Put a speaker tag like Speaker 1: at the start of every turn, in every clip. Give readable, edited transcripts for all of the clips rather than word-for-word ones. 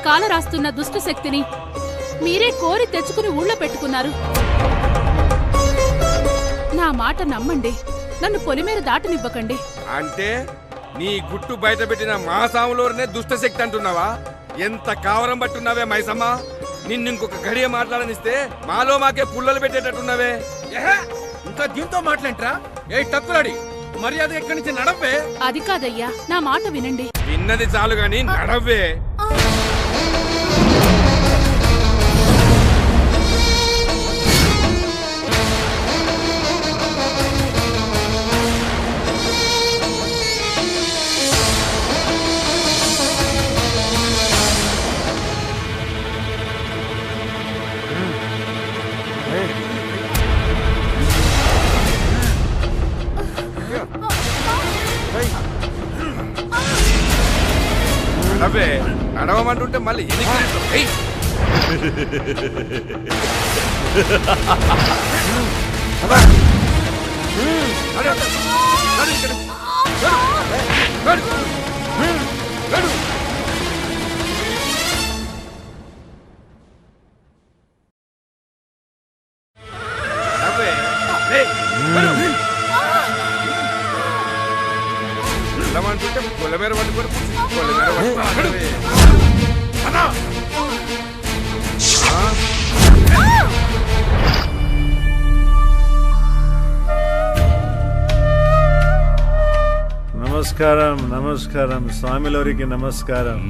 Speaker 1: కాల రాస్తున్న దుష్ట శక్తిని మీరే కోరి తెచ్చుకుని ఊళ్ళో పెట్టుకున్నారు. నా మాట నమ్మండి, నన్ను పొలిమేర దాటనివ్వకండి.
Speaker 2: అంటే నీ గుట్టు బయట పెట్టిన మా సాములోనే దుష్ట శక్తి అంటున్నావా? ఎంత కావరం పట్టున్నావే మైసమ్మ. నిన్ను ఇంకొక గడియ మాట్లాడనిస్తే మాలో మాకే పుల్లలు పెట్టేటట్టున్నావే.
Speaker 3: ఇంకా దీంతో మాట్లాంట్రా? ఏ తక్కులాడి మర్యాద ఎక్కడి నుంచి నడవే.
Speaker 1: అది కాదయ్యా, నా మాట వినండి.
Speaker 2: విన్నది చాలు గాని నడవే. నడవే, నడవమంటుంటే మళ్ళీ వెళ్ళమంటుంటే పొలమేర పట్టుకొని పొలమేర పట్టుకొని
Speaker 4: నమస్కారం నమస్కారం స్వామిలోరికి నమస్కారం.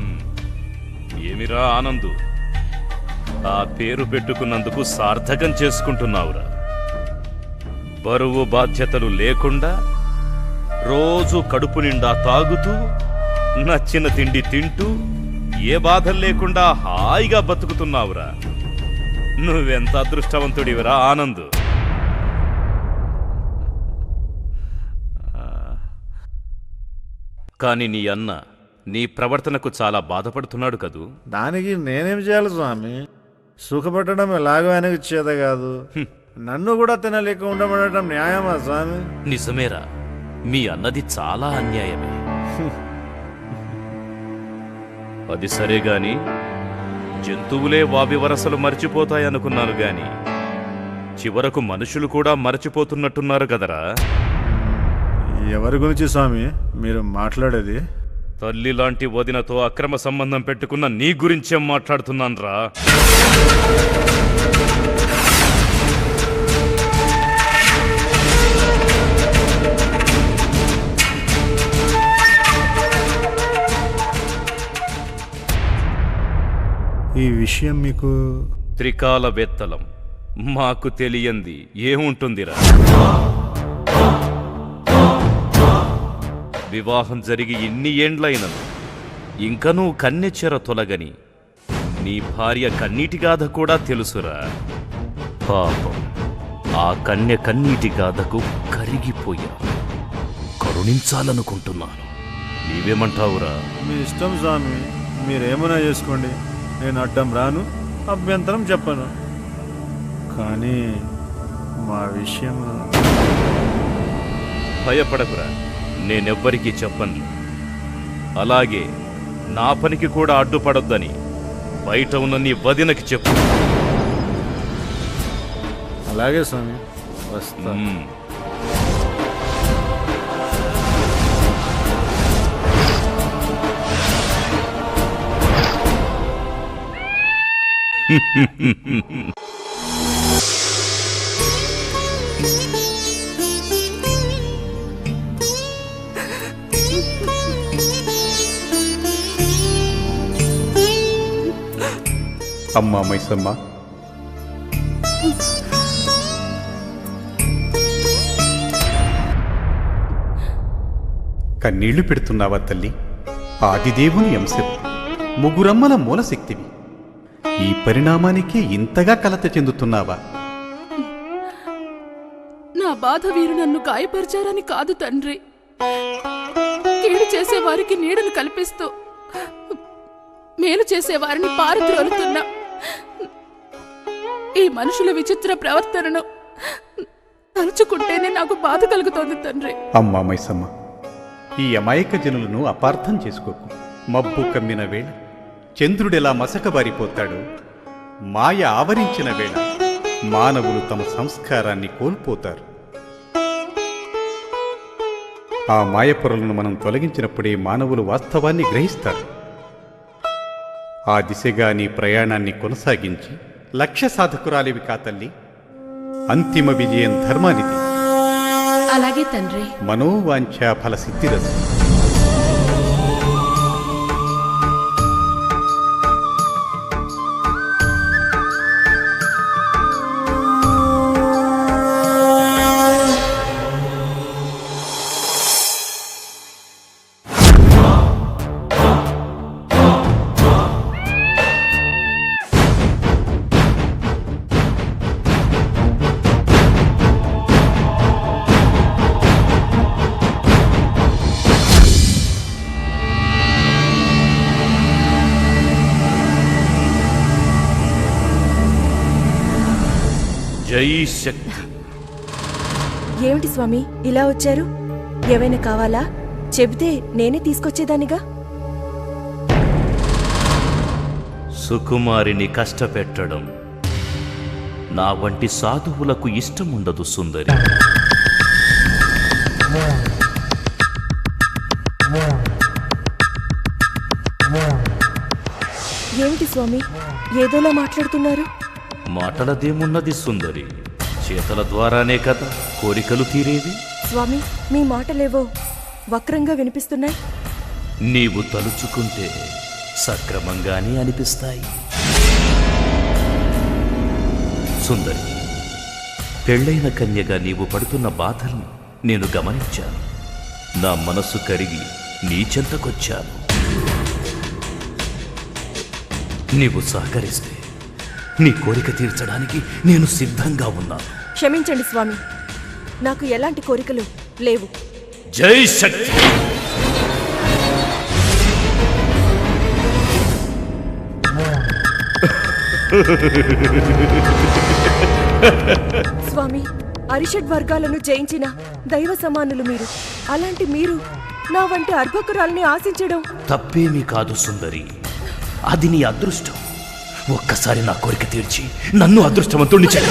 Speaker 5: ఏమిరా ఆనందు, ఆ పేరు పెట్టుకున్నందుకు సార్థకం చేసుకుంటున్నావురా. బరువు బాధ్యతలు లేకుండా రోజు కడుపు నిండా తాగుతూ నచ్చిన తిండి తింటూ ఏ బాధలు లేకుండా హాయిగా బతుకుతున్నావురా. నువ్వెంత అదృష్టవంతుడివిరా ఆనందు. కాని నీ అన్న నీ ప్రవర్తనకు చాలా బాధపడుతున్నాడు కదూ.
Speaker 4: దానికి నేనేం చేయాలి స్వామి? సుఖపట్టడం ఎలాగో ఆయనకు చేత కాదు. నన్ను కూడా తినలేక ఉండబడటం న్యాయమా స్వామి?
Speaker 5: నిజమేరా, మీ అన్నది చాలా అన్యాయమే. అది సరే గాని జంతువులే వావి వరసలు మర్చిపోతాయనుకున్నాను గాని చివరకు మనుషులు కూడా మరచిపోతున్నట్టున్నారు కదరా.
Speaker 4: ఎవరి గురించి స్వామి మీరు మాట్లాడేది?
Speaker 5: తల్లి లాంటి వదినతో అక్రమ సంబంధం పెట్టుకున్న నీ గురించేం మాట్లాడుతున్నాన్రా.
Speaker 4: ఈ విషయం మీకు
Speaker 5: త్రికాల వెత్తలం, మాకు తెలియంది ఏముంటుందిరా. వివాహం జరిగి ఇన్ని ఏండ్లైనను ఇంకనూ కన్నెచెర తొలగని నీ భార్య కన్నీటిగాథ కూడా తెలుసురా. పాపం, ఆ కన్య కన్నీటిగాథకు కరిగిపోయా. కరుణించాలనుకుంటున్నాను. నీవేమంటావురా?
Speaker 4: మీ ఇష్టం స్వామి, మీరేమైనా చేసుకోండి. నేను అడ్డం రాను, అభ్యంతరం చెప్పను. కానీ మా విషయం
Speaker 5: భయపడకురా, నేనెవ్వరికీ చెప్పను. అలాగే నా పనికి కూడా అడ్డుపడొద్దని బయట ఉన్న నీ వదినకి చెప్పు.
Speaker 4: అలాగే స్వామి, వస్తా.
Speaker 6: అమ్మా మైసమ్మ, కన్నీళ్లు పెడుతున్నావా తల్లి? ఆదిదేవుని అంశం, ముగురమ్మల మూలశక్తివి. ఈ పరిణామానికే ఇంతగా కలత చెందుతున్నావా?
Speaker 1: నా బాధ వీరు నన్ను గాయపరిచారని కాదు తండ్రి. కీడు చేసేవారికి నీడను కల్పిస్తూ మేలు చేసేవారిని పారద్రోలుతున్నా ఈ మనుషుల విచిత్ర ప్రవర్తనను తలుచుకుంటేనే నాకు బాధ కలుగుతోంది తండ్రి.
Speaker 6: అమ్మా మైసమ్మ, ఈ అమాయక జనులను అపార్థం చేసుకోకు. మబ్బు కమ్మిన వేళ చంద్రుడెలా మసకబారిపోతాడో మాయ ఆవరించిన వేళ మానవులు తమ సంస్కారాన్ని కోల్పోతారు. ఆ మాయపొరలను మనం తొలగించినప్పుడే మానవులు వాస్తవాన్ని గ్రహిస్తారు. ఆ దిశగా నీ ప్రయాణాన్ని కొనసాగించి లక్ష్య సాధకురాలివి కాతల్లి. అంతిమ విజయం ధర్మానిది.
Speaker 1: అలాగే తండ్రి.
Speaker 6: మనోవాంఛా ఫల సిద్ధిరస్తు.
Speaker 5: జై శక్తి.
Speaker 7: ఏమిటి స్వామి ఇలా వచ్చారు? ఏమైనా కావాలా? చెబితే నేనే తీసుకొచ్చేదానిగా.
Speaker 5: సుకుమారిని కష్టపెట్టడం నా వంటి సాధువులకు ఇష్టముండదు సుందరి.
Speaker 7: ఏమిటి స్వామి ఏదోలా మాట్లాడుతున్నారు?
Speaker 5: మాటలదేమున్నది సుందరి, చేతల ద్వారానే కదా కోరికలు తీరేవి.
Speaker 7: స్వామి మీ మాటలేవో వక్రంగా వినిపిస్తున్నాయి.
Speaker 5: నీవు తలుచుకుంటే సక్రమంగానే అనిపిస్తాయి. సుందరి, పెళ్ళైన కన్యగా నీవు పడుతున్న బాధల్ని నేను గమనించాను. నా మనసు కరిగి నీ చెంతకొచ్చాను. నీవు సహకరిస్తే నీ కోరిక తీర్చడానికి నేను సిద్ధంగా ఉన్నాను.
Speaker 7: క్షమించండి స్వామి, నాకు ఎలాంటి కోరికలు లేవు.
Speaker 5: జై శక్తి.
Speaker 7: స్వామి, అరిషడ్ వర్గాలను జయించిన దైవ సమానులు మీరు. అలాంటి మీరు నా వంటి అర్భకురాల్ని ఆశించడం
Speaker 5: తప్పేమీ కాదు సుందరి, అది నీ అదృష్టం. ఒక్కసారి నా కోరిక తీర్చి నన్ను అదృష్టవంతుణ్ణి చేయ.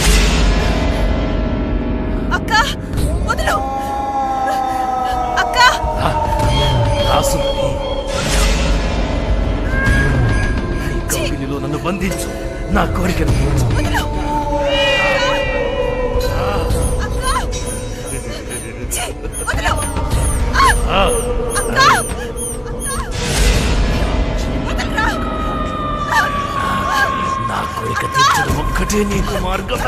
Speaker 7: అక్క వదలు. అక్క
Speaker 5: సుందరి, కౌగిలిలో నన్ను బంధించు, నా కోరికను తీర్చు. నా కోరిక తీర్చడం ఒక్కటే నీకు మార్గం.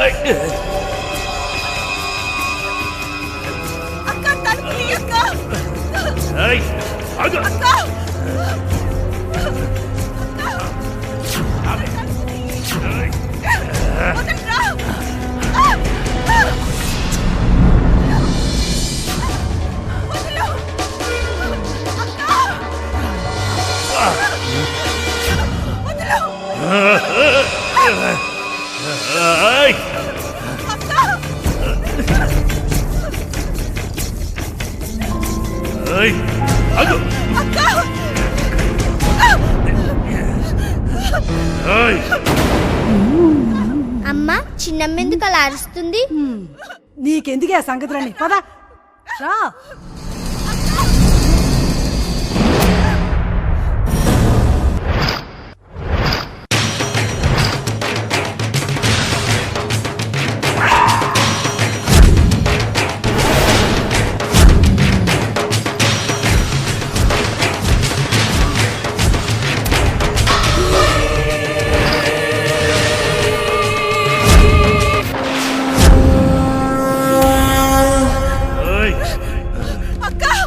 Speaker 8: అమ్మా, చిన్నమ్మెందుకు అలా అరుస్తుంది?
Speaker 9: నీకెందుకే ఆ సంగతులన్నీ? పద రా.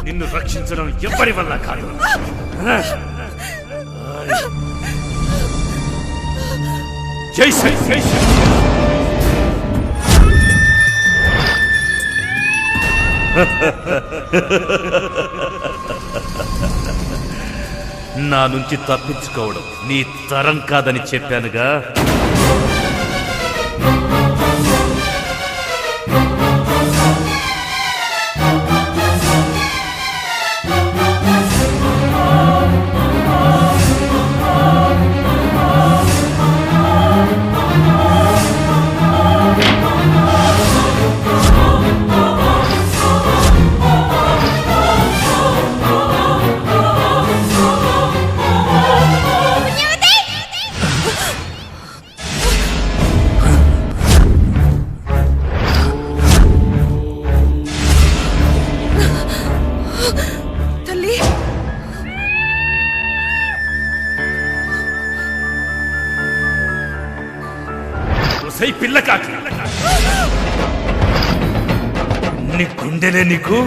Speaker 9: నిన్ను రక్షించడం ఎవరి వల్ల కాదు. జై శ్రీ జై శ్రీ. నా నుంచి తప్పించుకోవడం నీ తరం కాదని చెప్పానుగా. సై పిల్ల కాకి నీ గుండెలే నీకు